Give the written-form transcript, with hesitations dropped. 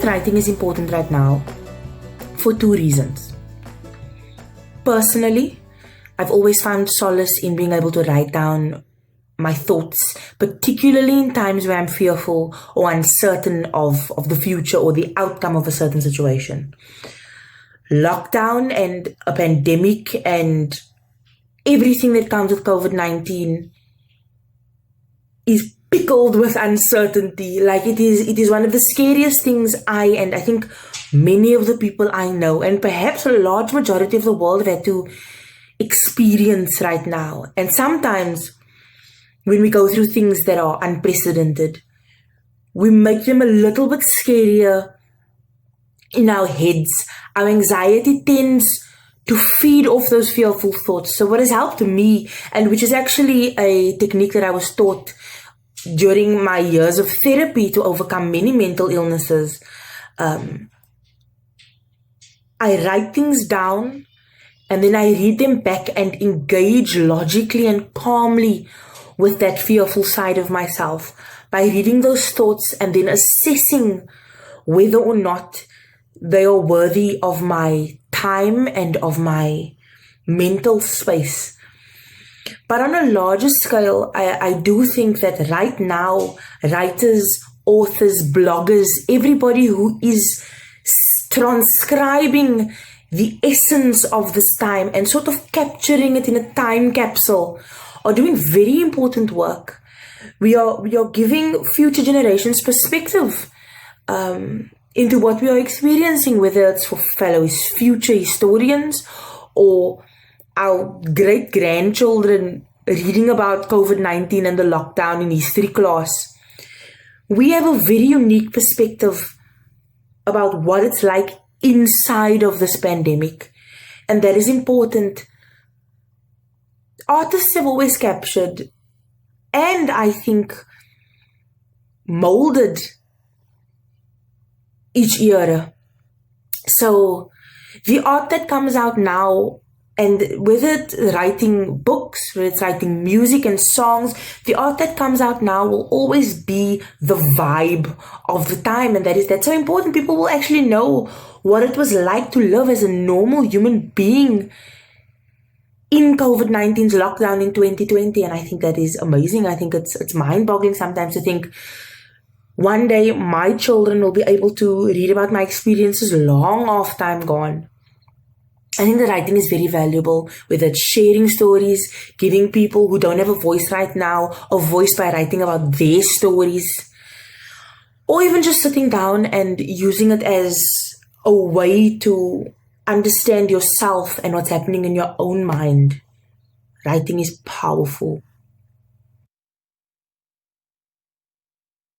that writing is important right now for two reasons. Personally, I've always found solace in being able to write down my thoughts, particularly in times where I'm fearful or uncertain of the future or the outcome of a certain situation. Lockdown and a pandemic and everything that comes with COVID-19 is pickled with uncertainty. Like it is one of the scariest things I think many of the people I know, and perhaps a large majority of the world, have had to experience right now. And sometimes when we go through things that are unprecedented, we make them a little bit scarier in our heads. Our anxiety tends to feed off those fearful thoughts. So what has helped me, and which is actually a technique that I was taught during my years of therapy to overcome many mental illnesses, I write things down and then I read them back and engage logically and calmly with that fearful side of myself by reading those thoughts and then assessing whether or not they are worthy of my time and of my mental space. But on a larger scale, I do think that right now, writers, authors, bloggers, everybody who is transcribing the essence of this time and sort of capturing it in a time capsule are doing very important work. We are giving future generations perspective into what we are experiencing, whether it's for fellow future historians or our great-grandchildren reading about COVID-19 and the lockdown in history class. We have a very unique perspective about what it's like inside of this pandemic, and that is important. Artists have always captured and I think molded each era. So the art that comes out now, and whether it's writing books, whether it's writing music and songs, the art that comes out now will always be the vibe of the time. And that's so important. People will actually know what it was like to live as a normal human being in COVID-19's lockdown in 2020. And I think that is amazing. I think it's mind-boggling sometimes to think one day my children will be able to read about my experiences long after I'm gone. I think the writing is very valuable, whether it's sharing stories, giving people who don't have a voice right now a voice by writing about their stories, or even just sitting down and using it as a way to understand yourself and what's happening in your own mind. Writing is powerful.